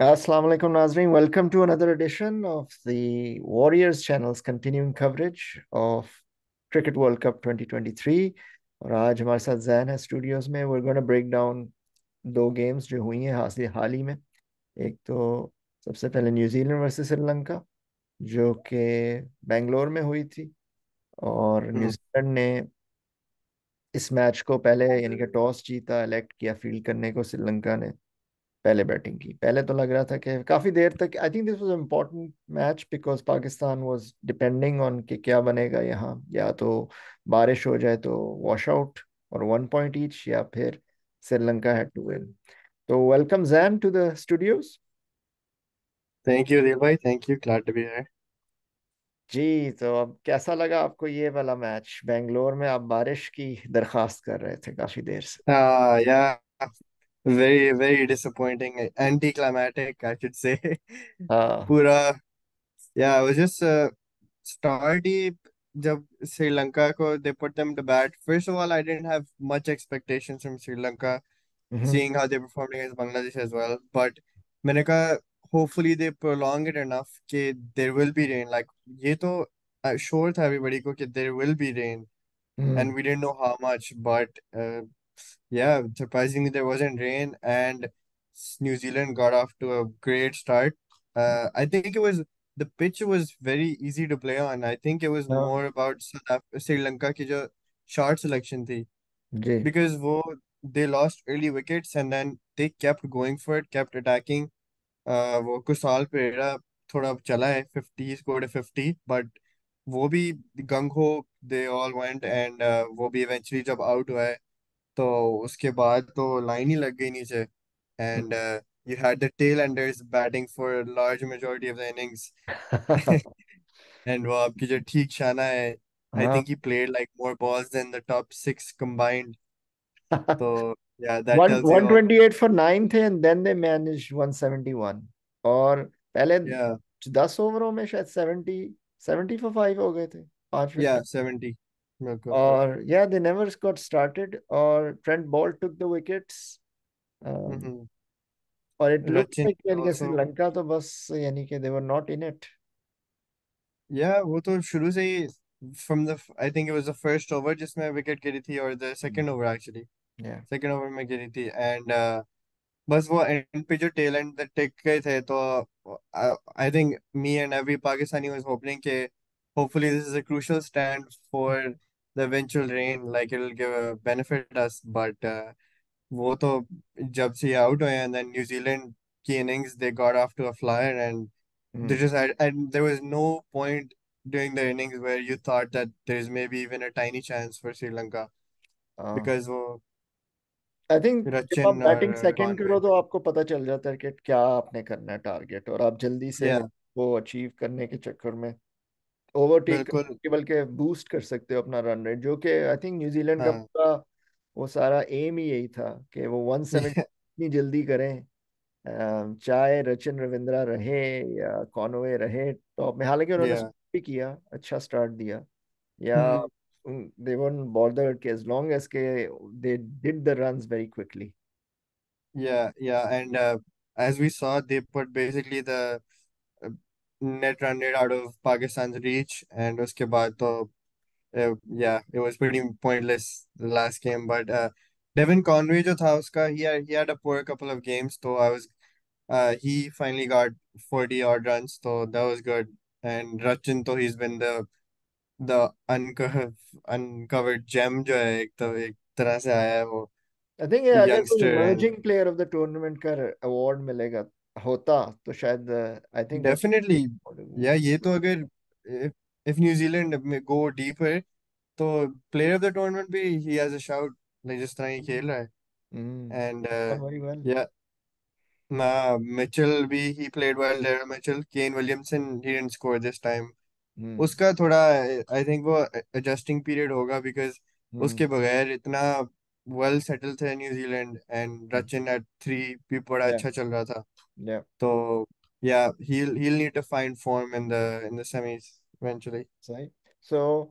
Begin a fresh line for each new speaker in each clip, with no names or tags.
Assalamu alaikum Nazreen. Welcome to another edition of the Warriors channel's continuing coverage of Cricket World Cup 2023. और आज हमारे साथ जैन है studios में. We're going to break down दो games जो हुई हैं हाल ही में. एक तो सबसे पहले न्यूजीलैंड वर्सेस श्रीलंका जो कि बेंगलोर में हुई थी. और
हम्म।
न्यूजीलैंड ने इस मैच को पहले यानी कि टॉस जीता, इलेक्ट किया फील्ड करने को. श्रीलंका ने पहले बैटिंग की. पहले तो लग रहा था कि काफी देर तक I think this was important match because Pakistan was depending on कि क्या बनेगा यहाँ. या तो बारिश हो जाए तो वॉश आउट और 1 पॉइंट ईच, या फिर श्रीलंका हैड टू विन. तो welcome Jain to the studios.
Thank you दिल भाई, thank you, glad to be here.
जी, तो अब कैसा लगा आपको ये वाला मैच? बेंगलोर में आप बारिश की दरखास्त कर रहे थे काफी देर से.
या very very disappointing, anti climatic I should say.
हाँ.
पूरा या वो जस्ट स्टार्ट ही जब श्रीलंका को they put them to bat. First of all I didn't have much expectations from Sri Lanka,
hmm.
seeing how they performed against Bangladesh as well, but मैंने कहा hopefully they prolong it enough कि there will be rain, like ये तो sure था everybody को कि there will be rain,
hmm.
and we didn't know how much, but yeah, surprisingly there wasn't rain, and New Zealand got off to a great start. I think it was the pitch was very easy to play on. I think it was
हाँ.
more about Sri Lanka की जो shot selection थी,
जी.
because they lost early wickets and then they kept going for it, kept attacking. वो कुशाल पेरेरा थोड़ा चला है, 50 scored a 50, but वो भी गंग हो, they all went, and वो भी eventually जब आउट हुआ है तो उसके बाद तो लाइन ही लग गई नीचे, and you had the tail enders batting for a large majority of the innings. And वो आपकी जो ठीक शाना है, I
हाँ.
think he played like more balls than the top six combined. So yeah, that
one
tells you
one
all.
Twenty eight for nine थे and then they manage 171. और पहले
Yeah,
10 ओवरों में शायद 70 फॉर 5 हो गए थे. 5 विकेट.
yeah, 70. बिल्कुल।
और या दे नेवर गॉट स्टार्टेड और Trent Boult took the wickets.
Mm-hmm.
और इट लुक
Rachin
लाइक यानी कि
also.
श्रीलंका तो बस यानी कि they were not in it.
Yeah, वो तो शुरू से ही from the I think it was the first over जिसमें विकेट गिरी थी, or the second over actually.
या.
Second over में गिरी थी, and बस वो एंड पे जो टेल एंड टिक गए थे, तो I think me and every Pakistani was hopping कि hopefully this is a crucial stand for the eventual rain, like it'll give a benefit us, but वो तो जब से आउट हुए and then न्यूजीलैंड की innings they got off to a flyer, and they just had, and there was no point during the innings where you thought that there's maybe even a tiny chance for Sri Lanka, because वो
I think जब आप
Rachin
batting
और
second करो
Conway.
तो आपको पता चल जाता है कि क्या आपने करना है टारगेट, और आप जल्दी से
Yeah,
वो अचीव करने के चक्कर में ओवरटेक
बिल्कुल।
करके बल्कि बूस्ट कर सकते हो अपना रन रेट, जो कि आई थिंक न्यूजीलैंड का
हाँ।
पूरा वो सारा एम ही यही था कि वो 170 इतनी जल्दी करें. चाहे रचिन रविंद्रा रहे या कॉनवे रहे टॉप में, हालांकि उन्होंने
या
स्टार्ट भी किया, अच्छा स्टार्ट दिया. या दे वन बॉर्डर के एज लॉन्ग एज के they did the runs very quickly.
yeah, and as we saw, they put basically the uh, net run rate out of Pakistan's reach, and उसके बाद तो yeah, it was pretty pointless the last game. But Devin Conway जो था उसका, he had a poor couple of games, so he finally got 40 odd runs, so that was good. And Rachin, तो he's been the uncovered gem जो है, एक तरह से आया है वो
आई थिंक अगर कोई
youngster, and
emerging player of the tournament का अवार्ड मिलेगा होता तो शायद आई थिंक
डेफिनेटली। या
रचिन.
ये तो अगर if New Zealand में go deeper, तो player of the tournament भी he has a shout, like जिस तरह ये खेल रहा है. And
very well.
yeah, ना मिचेल भी he played well there. Mitchell, Kane Williamson he didn't score this time. उसका थोड़ा आई थिंक वो एडजस्टिंग पीरियड होगा, बिकॉज उसके बगैर इतना वेल सेटल थे New Zealand, and Rachin at three भी बड़ा
या.
अच्छा चल रहा था.
या.
तो या he'll need to find form in the semis eventually.
सही. सो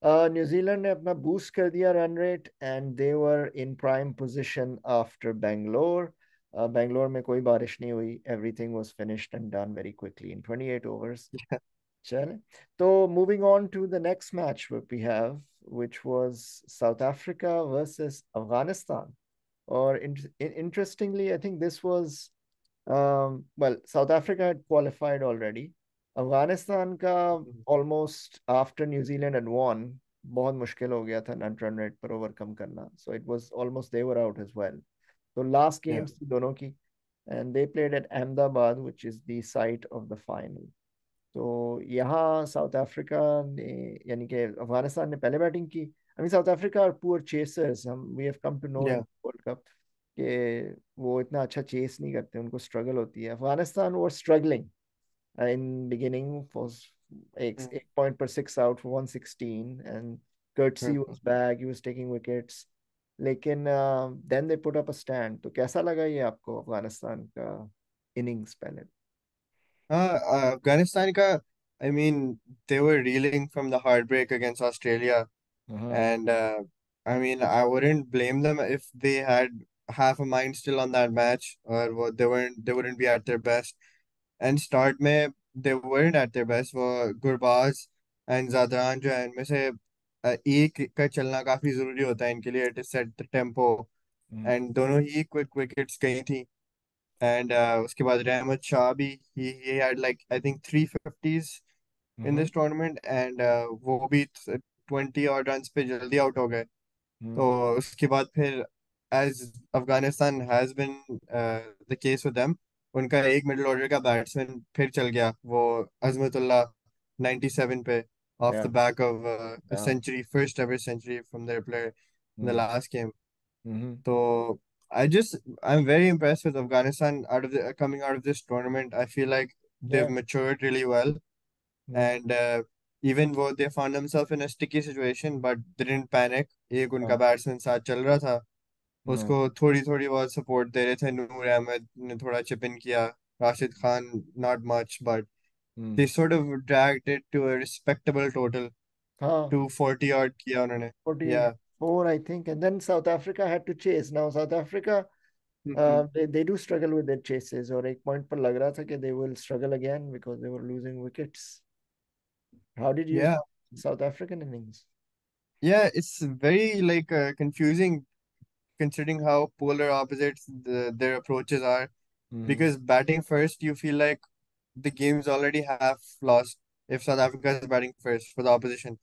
न्यूजीलैंड ने अपना बूस्ट कर दिया run rate and they were in prime position after Bangalore. Bangalore में कोई बारिश नहीं हुई, everything was finished and done very quickly in 28 overs. चले, तो moving on to the next match we have, which was South Africa versus Afghanistan. Or interestingly, I think this was, well, South Africa had qualified already. Afghanistan का almost after New Zealand had won, बहुत मुश्किल हो गया था run rate पर overcome करना. So it was almost they were out as well. So last
Yeah.
games थी दोनों की, and they played at Ahmedabad, which is the site of the final. तो यहाँ साउथ अफ्रीका ने, यानी कि अफगानिस्तान ने पहले बैटिंग की. I mean South Africa are poor chasers, हम we have come to know in
Yeah.
World Cup कि वो इतना अच्छा चेस नहीं करते, उनको स्ट्रगल होती है. अफगानिस्तान वो स्ट्रगलिंग इन बिगिनिंग फॉर एक पॉइंट पर six out for 116, and courtesy
Mhm.
Was back, he was taking wickets. लेकिन then they put up a stand. तो कैसा लगा ये आपको अफगानिस्तान का इनिंग्स पहले?
Afghanistan ka, I mean, they were reeling from the heartbreak against Australia,
हाँ.
and I mean, I wouldn't blame them if they had half a mind still on that match, or they wouldn't be at their best. And start में they weren't at their best. वो Gurbaz and Zadran जो है इनमें से एक का चलना काफी जरूरी होता है इनके लिए, to set the tempo,
hmm.
and दोनों ही क्विक विकेट्स गई थी. And उसके बाद रहमत शाह भी, he had like I think 350s in
hmm.
this tournament, and वो भी 20 और रन पे जल्दी आउट हो गए. तो
हम्म.
उसके बाद फिर, as Afghanistan has been the case with them, उनका एक मिडिल ऑर्डर का बैट्समैन फिर चल गया, वो अजमतुल्ला 97 पे, off
Yeah.
the back of a
Yeah.
century, first ever century from their player in the
hmm.
last game.
Hmm.
So I'm very impressed with Afghanistan out of the coming out of this tournament. I feel like they've
Yeah.
matured really well,
hmm.
and even though they found themselves in a sticky situation, but they didn't panic. एक उनका
हाँ.
Batsman साथ चल रहा था,
हाँ.
उसको थोड़ी थोड़ी बहुत सपोर्ट दे रहे थे. नूर अहमद ने थोड़ा चिप इन किया, Rashid Khan not much, but
hmm.
they sort of dragged it to a respectable total.
हाँ.
240 odd किया उन्होंने. Yeah.
44, I think, and then South Africa had to chase. Now South Africa,
Mhm.
they do struggle with their chases. और एक point पर लग रहा था कि they will struggle again because they were losing wickets. How did you
Yeah.
see South African innings?
Yeah, it's very like confusing considering how polar opposites their approaches are.
Hmm.
Because batting first, you feel like the game's already half lost if South Africa is batting first for the opposition.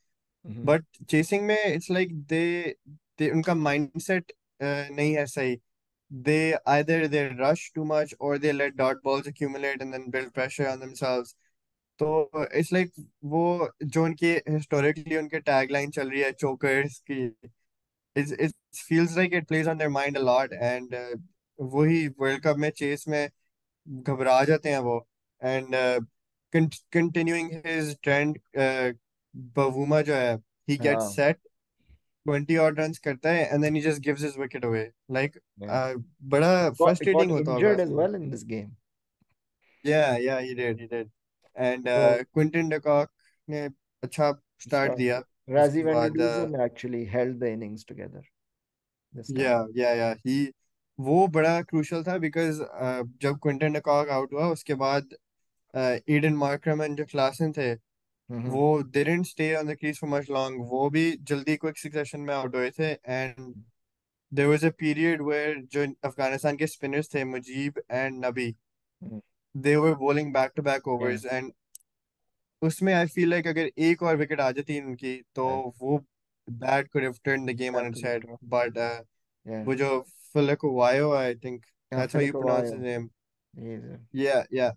Hmm.
But chasing में, it's like they उनका mindset नहीं है सही. They either they rush too much or they let dot balls accumulate and then build pressure on themselves. तो it's like वो जो उनकी historically उनके tagline चल रही है chokers की, it feels like it plays on their mind a lot, and वही वर्ल्ड कप में चेस में घबरा जाते हैं वो. And continuing his trend, Bavuma जो है, he gets
हाँ.
set 20 odd runs करता है and then he just gives his wicket away, like
Yeah.
बड़ा
Got
frustrating होता होगा
injured as
उसको.
well in this game.
Yeah, he did. And
So
Quinton de Kock ने अच्छा start
start.
दिया.
Razi
उसके
van der
बाद
Dusen actually held the innings together this time.
या ही, वो बड़ा क्रूशल था, बिकॉज जब क्विंटन डकॉक आउट हुआ उसके बाद ईडन मार्क्रमन जो क्लासन थे,
हम्म.
वो they didn't stay on the crease for much long. वो भी जल्दी क्विक सक्सेशन में आउट हुए थे. And there was a period where जो अफगानिस्तान के स्पिनर्स थे, Mujeeb and Nabi,
hmm.
They were bowling back to back
Yeah.
Overs. And उसमें आई फील लाइक अगर एक और विकेट आ जाती उनकी, तो
Yeah.
वो that could have turn the game on
That
it's
could have
head.
dropped.
But
Yeah.
वो जो Fulakuwayo, I think
Yeah,
that's how you
Philip
pronounce his
Awayo.
name.
He's
Yeah.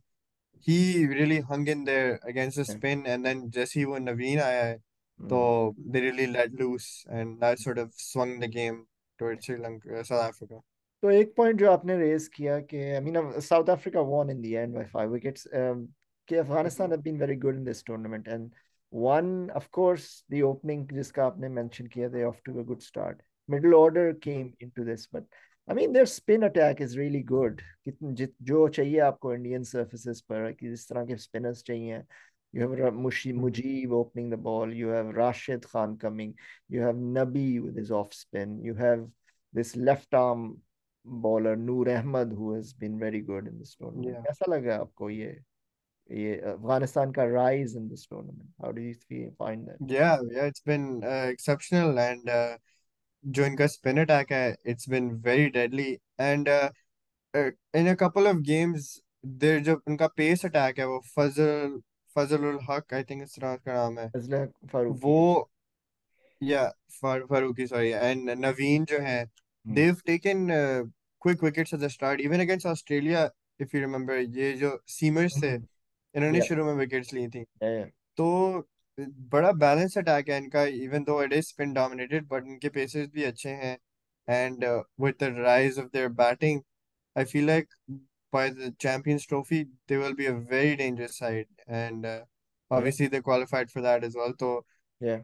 He really hung in there against the
yeah.
spin, and then Jesse and Naveen आया है,
Mm.
so they really let loose, and that sort of swung the game towards Sri Lanka, South Africa.
तो एक point जो आपने raise किया कि आई mean South Africa won in the end by 5 wickets, कि Afghanistan
Mhm.
have been very good in this tournament, and one of course the opening जिसका आपने mention किया, they off to a good start. Middle order
Mhm.
came into this, but I mean their spin attack is really good. जो चाहिए आपको Indian surfaces पर कि इस तरह के स्पिनर्स चाहिए. You have
Mhm.
Mujib opening the ball. You have Rashid Khan coming. You have Nabi with his off spin. You have this left arm. bowler Noor Ahmed, who has been very good in this tournament.
Yeah.
कैसा लगा आपको ये अफगानिस्तान का rise in this tournament? How do you find that?
Yeah, it's been exceptional, and जो इनका spin attack है, it's been very deadly. And in a couple of games, there जो उनका pace attack है, वो फजल उल हक, I think इस तरह का नाम है
Fazla Farooqi.
वो, या फारूकी, सॉरी, एंड नवीन जो है,
Hmm.
they've taken quick wickets at the start, even against Australia. If you remember, ये जो सीमर्स थे,
Mhm.
इन्होंने
Yeah,
शुरू में विकेट्स ली थी.
yeah, yeah.
तो बड़ा बैलेंस अटैक है इनका, even though it is spin dominated, but इनके पेसेस भी अच्छे हैं. And with the rise of their batting, I feel like by the Champions Trophy, they will be a very dangerous side, and
Yeah,
obviously they qualified for that as well. So
yeah.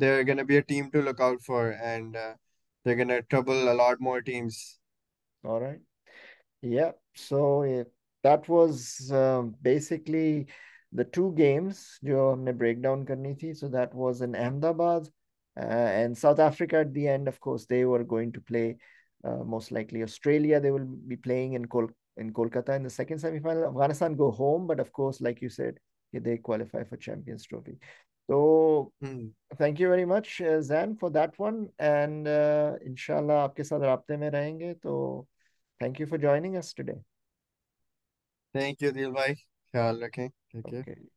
they're going to be a team to look out for, and they're going to trouble a lot more teams.
All right. Yeah, so that was basically the two games जो हमने break down करनी थी. So that was in Ahmedabad and South Africa at the end. Of course, they were going to play most likely Australia. They will be playing in Kolkata in the second semi-final. Afghanistan go home, but of course, like you said, they qualify for Champions Trophy. So
Hmm.
thank you very much, Zan, for that one. And inshallah आपके साथ राब्ते में रहेंगे. तो thank you for joining us today.
Thank you, Dil bhai. ख्याल रखें. Take care.
Okay.